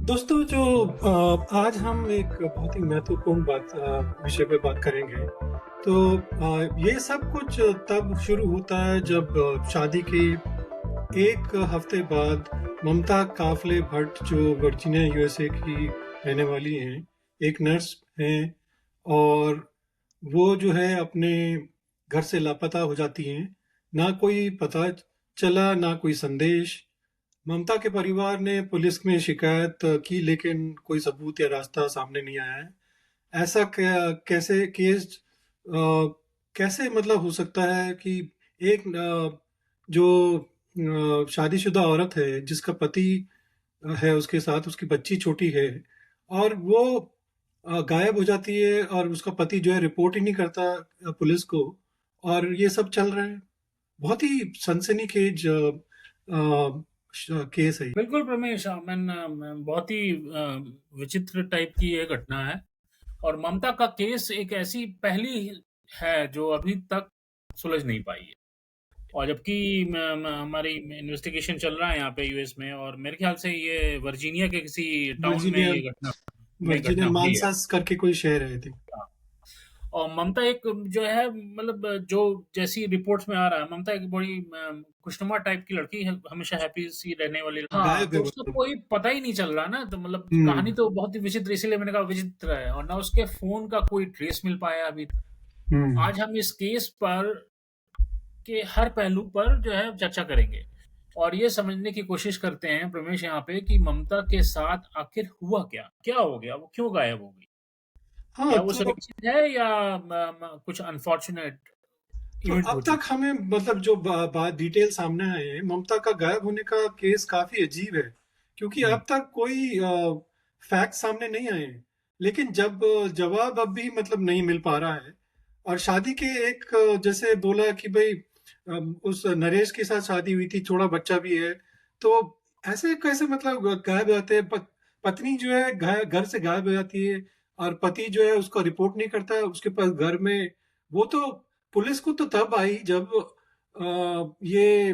दोस्तों जो आज हम एक बहुत ही महत्वपूर्ण विषय पे बात करेंगे। तो ये सब कुछ तब शुरू होता है जब शादी के 1 हफ्ते बाद ममता काफ़ले भट्ट जो वर्जीनिया यूएसए की रहने वाली हैं, एक नर्स हैं और वो जो है अपने घर से लापता हो जाती हैं। ना कोई पता चला, ना कोई संदेश। ममता के परिवार ने पुलिस में शिकायत की लेकिन कोई सबूत या रास्ता सामने नहीं आया है। ऐसा कैसे केस कैसे मतलब हो सकता है कि एक जो शादीशुदा औरत है जिसका पति है उसके साथ उसकी बच्ची छोटी है और वो गायब हो जाती है और उसका पति जो है रिपोर्ट ही नहीं करता पुलिस को और ये सब चल रहा है। बहुत ही सनसनीखेज केस है। बिल्कुल रमेश, बहुत ही विचित्र टाइप की ये घटना है। और ममता का केस एक ऐसी पहली है जो अभी तक सुलझ नहीं पाई है। और जबकि हमारी इन्वेस्टिगेशन चल रहा है यहाँ पे यूएस में, और मेरे ख्याल से ये वर्जीनिया के किसी टाउन में वर्जीनिया ये घटना वर्जीनिया हुई है। मानसास करके कोई शहर है आई थिंक। और ममता एक जो है, मतलब जो जैसी रिपोर्ट्स में आ रहा है, ममता एक बड़ी खुशनुमा टाइप की लड़की है, हमेशा हैप्पी सी रहने वाली। हाँ, गायब है तो वो उसका तो। कोई पता ही नहीं चल रहा ना, तो मतलब कहानी हम्म। तो बहुत ही विचित्र, इसीलिए मैंने कहा विचित्र है। और ना उसके फोन का कोई ट्रेस मिल पाया अभी तक। हम्म। आज हम इस केस पर के हर पहलू पर जो है चर्चा करेंगे, और ये समझने की कोशिश करते हैं प्रमेश यहाँ पे कि ममता के साथ आखिर हुआ क्या, क्या हो गया, वो क्यों गायब हो गई। हाँ क्या वो तो सुरक्षित है या कुछ अनफॉर्चुनेट इवेंट अब हो तक चुका हमें मतलब जो बात डिटेल सामने आए हैं ममता का गायब होने का केस काफी अजीब है क्योंकि है? अब तक कोई फैक्ट सामने नहीं आए हैं। लेकिन जब जवाब अब भी मतलब नहीं मिल पा रहा है और शादी के एक जैसे बोला कि भाई उस नरेश के साथ शादी हुई थी, थोड़ा बच्चा भी है। तो ऐसे कैसे मतलब गायब हो जाते हैं पत्नी जो है घर से गायब हो जाती है और पति जो है उसको रिपोर्ट नहीं करता है उसके पास घर में। वो तो पुलिस को तो तब आई जब ये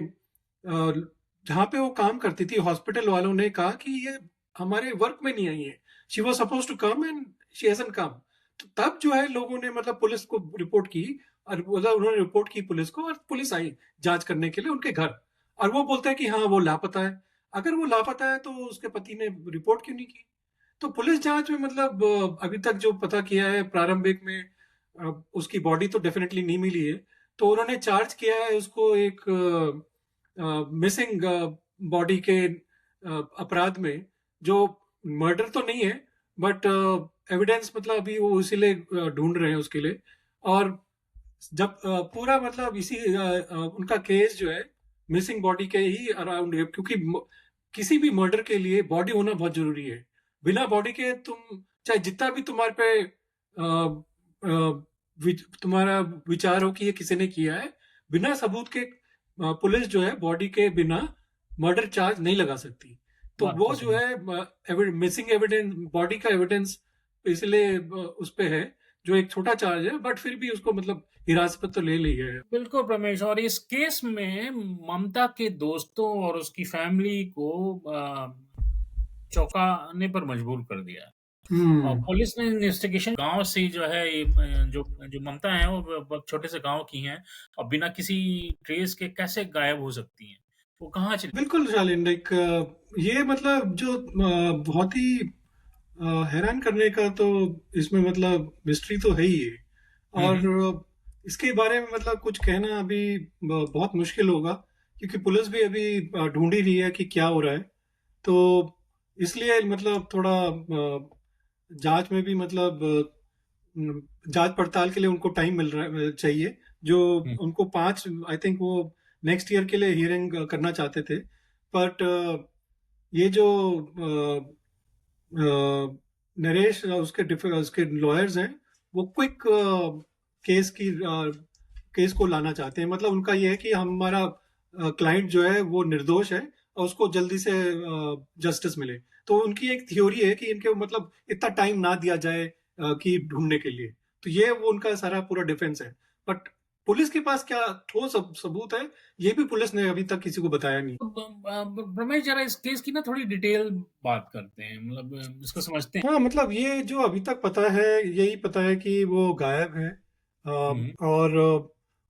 जहाँ पे वो काम करती थी हॉस्पिटल वालों ने कहा कि ये हमारे वर्क में नहीं आई है। She was suppose to come and she hasn't come. तो तब जो है लोगों ने मतलब पुलिस को रिपोर्ट की और मतलब उन्होंने रिपोर्ट की पुलिस को और पुलिस आई जांच करने के लिए उनके घर। और वो बोलता है कि हाँ वो लापता है। अगर वो लापता है तो उसके पति ने रिपोर्ट क्यों नहीं की? तो पुलिस जांच में मतलब अभी तक जो पता किया है प्रारंभिक में उसकी बॉडी तो डेफिनेटली नहीं मिली है। तो उन्होंने चार्ज किया है उसको एक मिसिंग बॉडी के अपराध में। जो मर्डर तो नहीं है बट एविडेंस मतलब अभी वो इसीलिए ढूंढ रहे हैं उसके लिए। और जब पूरा मतलब उनका केस जो है मिसिंग बॉडी के ही अराउंड है क्योंकि किसी भी मर्डर के लिए बॉडी होना बहुत जरूरी है। बिना बॉडी के तुम चाहे जितना भी तुम्हारे पे तुम्हारा विचार हो कि ये किसी ने किया है, बिना सबूत के पुलिस जो है बॉडी के बिना मर्डर चार्ज नहीं लगा सकती। तो बात तो वो जो सही। है मिसिंग एविडेंस बॉडी का एविडेंस इसलिए उस पे है जो एक छोटा चार्ज है बट फिर भी उसको मतलब हिरासत में तो ले ली है। बिल्कुल रमेश, और इस केस में ममता के दोस्तों और उसकी फैमिली को चौंकाने पर मजबूर कर दिया। और हम्म। पुलिस ने इन्वेस्टिगेशन गांव से ही जो है, ये जो जो ममता है वो बहुत छोटे से गांव की हैं, और बिना किसी ट्रेस के कैसे गायब हो सकती हैं, वो कहाँ चली। बिल्कुल शालिन लाइक ये मतलब जो बहुत ही हैरान करने का तो इसमें मतलब मिस्ट्री तो है ही है। और हम्म। इसके बारे में मतलब कुछ कहना अभी बहुत मुश्किल होगा क्योंकि पुलिस भी अभी ढूंढ ही रही है कि क्या हो रहा है। तो इसलिए मतलब थोड़ा जांच में भी मतलब जांच पड़ताल के लिए उनको टाइम मिल रहा है चाहिए। जो हम्म। उनको 5 आई थिंक वो नेक्स्ट ईयर के लिए हियरिंग करना चाहते थे। बट ये जो नरेश उसके लॉयर्स हैं वो क्विक केस को लाना चाहते हैं। मतलब उनका ये है कि हमारा क्लाइंट जो है वो निर्दोष है और उसको जल्दी से जस्टिस मिले। तो उनकी एक थ्योरी है कि इनके मतलब इतना टाइम ना दिया जाए कि ढूंढने के लिए। तो ये वो उनका सारा पूरा डिफेंस है। बट पुलिस के पास क्या ठोस सबूत है, ये भी पुलिस ने अभी तक किसी को बताया नहीं। रमेश जरा इस केस की ना थोड़ी डिटेल बात करते हैं, मतलब इसको समझते हैं। हाँ, मतलब ये जो अभी तक पता है, यही पता है कि वो गायब है। हम्म, और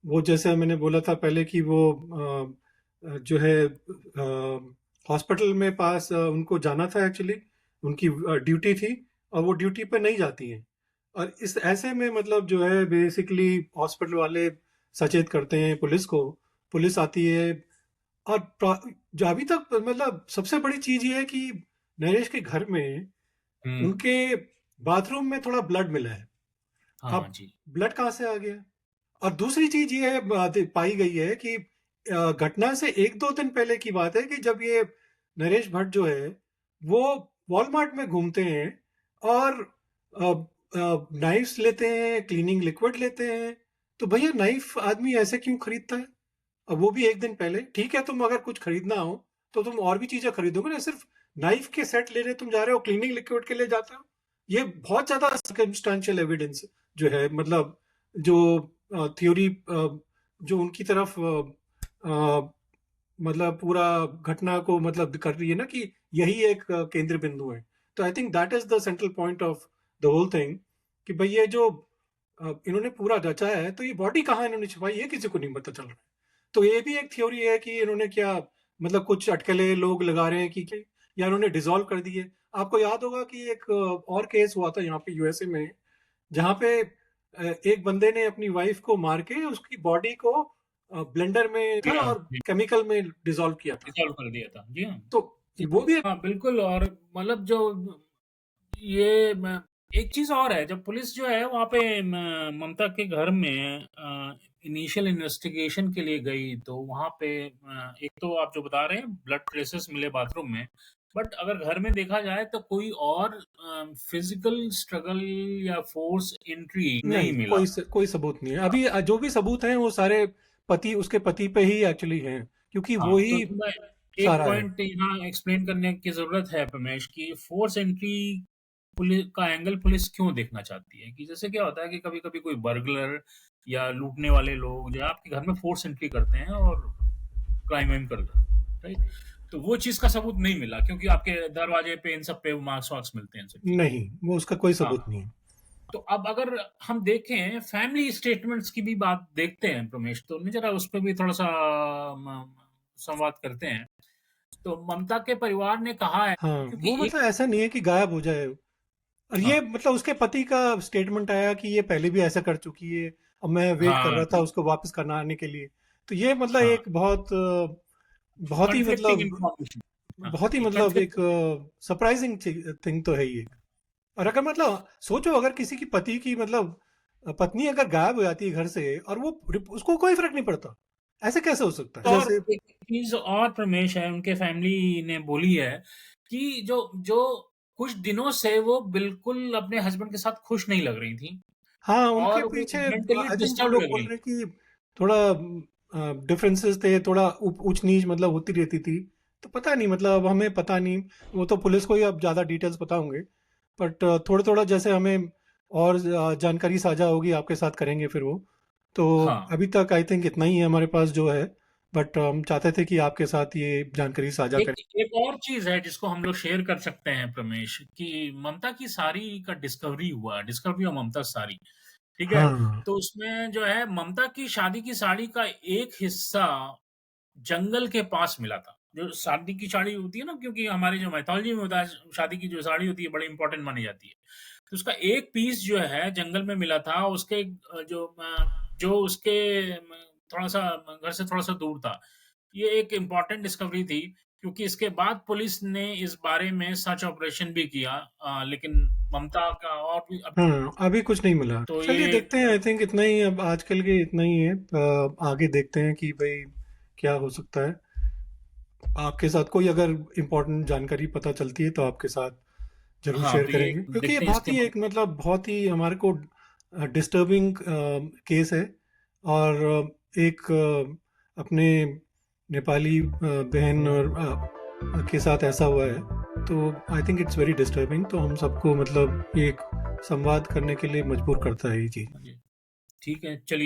वो जैसे मैंने बोला था पहले कि वो जो है हॉस्पिटल में पास उनको जाना था एक्चुअली, उनकी ड्यूटी थी, और वो ड्यूटी पे नहीं जाती हैं। और इस ऐसे में मतलब जो है बेसिकली हॉस्पिटल वाले सचेत करते हैं पुलिस को, पुलिस आती है। और जो अभी तक मतलब सबसे बड़ी चीज ये है कि नरेश के घर में हम्म, उनके बाथरूम में थोड़ा ब्लड मिला है। हाँ अब जी। ब्लड कहाँ से आ गया? और दूसरी चीज ये है, पाई गई है कि घटना से एक दो दिन पहले की बात है कि जब ये नरेश भट्ट जो है वो वॉलमार्ट में घूमते हैं और नाइफ्स लेते हैं, क्लीनिंग लिक्विड लेते हैं। तो भैया नाइफ आदमी ऐसे क्यों खरीदता है? अब वो भी एक दिन पहले। ठीक है, तुम अगर कुछ खरीदना हो तो तुम और भी चीजें खरीदोगे ना, सिर्फ नाइफ के सेट लेने तुम जा रहे हो, क्लीनिंग लिक्विड के लिए जाते हो। ये बहुत ज्यादा सर्कमस्टेंशियल एविडेंस जो है, मतलब जो थ्योरी जो उनकी तरफ मतलब पूरा घटना को मतलब कर रही है ना कि यही एक केंद्र बिंदु है। तो I think that is the central point of the whole thing, कि भाई ये जो इन्होंने पूरा रचा है, तो ये बॉडी कहाँ इन्होंने छुपाई, ये किसी को नहीं पता चल रहा है। तो ये भी एक थ्योरी है कि इन्होंने क्या मतलब कुछ अटकले लोग लगा रहे हैं या इन्होंने डिसॉल्व कर दिए। आपको याद होगा कि एक और केस हुआ था यहाँ पे यूएसए में, जहाँ पे एक बंदे ने अपनी वाइफ को मार के उसकी बॉडी को ब्लेंडर में था हाँ और जी, केमिकल में डिसॉल्व किया था। रिजॉल्व कर दिया था जी। हाँ, तो वो भी हाँ बिल्कुल। और मतलब जो ये एक चीज और है, जब पुलिस जो है वहाँ पे ममता के घर में इनिशियल इन्वेस्टिगेशन के लिए गई, तो वहाँ पे एक तो आप जो बता रहे हैं ब्लड ट्रेसेस मिले बाथरूम में, बट अगर घर में देखा जाए तो कोई और फिजिकल स्ट्रगल या फोर्स एंट्री नहीं नहीं, मिला। कोई सबूत नहीं है हाँ, अभी। जो भी सबूत हैं वो सारे उसके पति पे ही एक्चुअली हैं, क्योंकि वो हाँ, तो ही मैं एक सारा है। पॉइंट यहाँ एक्सप्लेन करने की जरूरत है प्रमेश, की फोर्स एंट्री पुलिस का एंगल पुलिस क्यों देखना चाहती है। कि जैसे क्या होता है कि कभी कभी कोई बर्गलर या लूटने वाले लोग जो है आपके घर में फोर्स एंट्री करते हैं और क्राइम वाइम कर देते हैं, राइट। तो वो चीज का सबूत नहीं मिला, क्योंकि आपके दरवाजे पे इन सब पे मार्क्स वार्क्स मिलते हैं, इन सब चीजों नहीं, वो उसका कोई का। सबूत हाँ, नहीं है। तो अब अगर हम देखें फैमिली स्टेटमेंट्स की भी बात देखते हैं प्रमेश, तो जरा उस पर भी थोड़ा सा संवाद करते हैं। तो ममता के परिवार ने कहा है, हाँ, क्योंकि वो एक। मतलब ऐसा नहीं है कि गायब हो जाए। और ये हाँ, मतलब उसके पति का स्टेटमेंट आया कि ये पहले भी ऐसा कर चुकी है, और मैं वेट कर हाँ, रहा था उसको वापस करना आने के लिए। तो ये मतलब हाँ, एक बहुत ही कॉन्फ्लिक्टिंग मतलब इंफॉर्मेशन। हाँ, एक मतलब एक कॉन्फ्लिक्ट। सरप्राइजिंग थिंग तो है ही। और अगर मतलब सोचो, अगर किसी की पति की मतलब पत्नी अगर गायब हो जाती है घर से, और वो उसको कोई फर्क नहीं पड़ता, ऐसे कैसे हो सकता है? और जैसे एक चीज और प्रमेश है, उनके फैमिली ने बोली है कि जो जो कुछ दिनों से वो बिल्कुल अपने हस्बैंड के साथ खुश नहीं लग रही थी, हाँ, उनके और वो पीछे मेंटली आई थिंक वो डिस्टर्ब लोग लग बोल रही रहे थी। हैं कि थोड़ा डिफरेंसेस थे, थोड़ा ऊंच नीच मतलब होती रहती थी। तो पता नहीं, मतलब अब हमें पता नहीं, वो तो पुलिस को ही अब ज़्यादा डिटेल्स पता होंगे। बट थोड़ा थोड़ा जैसे हमें और जानकारी साझा होगी आपके साथ करेंगे फिर वो। तो हाँ, अभी तक आई थिंक इतना ही है हमारे पास जो है। बट हम चाहते थे कि आपके साथ ये जानकारी साझा एक करें। एक और चीज है जिसको हम लोग शेयर कर सकते हैं प्रमेश, कि ममता की साड़ी का डिस्कवरी ऑफ ममता साड़ी, ठीक है। हाँ, तो उसमें जो है ममता की शादी की साड़ी का एक हिस्सा जंगल के पास मिला था। जो शादी की साड़ी होती है ना, क्योंकि हमारी जो माइथोलॉजी में होता है, शादी की जो साड़ी होती है बड़ी इंपॉर्टेंट मानी जाती है। तो उसका एक पीस जो है जंगल में मिला था, उसके जो उसके थोड़ा सा घर से थोड़ा सा दूर था। ये एक इम्पोर्टेंट डिस्कवरी थी, क्योंकि इसके बाद पुलिस ने इस बारे में सर्च ऑपरेशन भी किया, लेकिन ममता का और भी अब। हाँ, अभी कुछ नहीं मिला। तो चलिए ये देखते हैं, आई थिंक इतना ही अब आजकल के, इतना ही है। आगे देखते हैं कि भाई क्या हो सकता है। आपके साथ कोई अगर इम्पोर्टेंट जानकारी पता चलती है तो आपके साथ जरूर हाँ, शेयर तो ये करेंगे, क्योंकि ये देखते हैं बहुत इसके ही एक मतलब बहुत ही हमारे को डिस्टर्बिंग केस है। और एक अपने नेपाली बहन और के साथ ऐसा हुआ है। तो I think it's very disturbing. तो हम सबको मतलब एक संवाद करने के लिए मजबूर करता है ये चीज़। ठीक है, चलिए।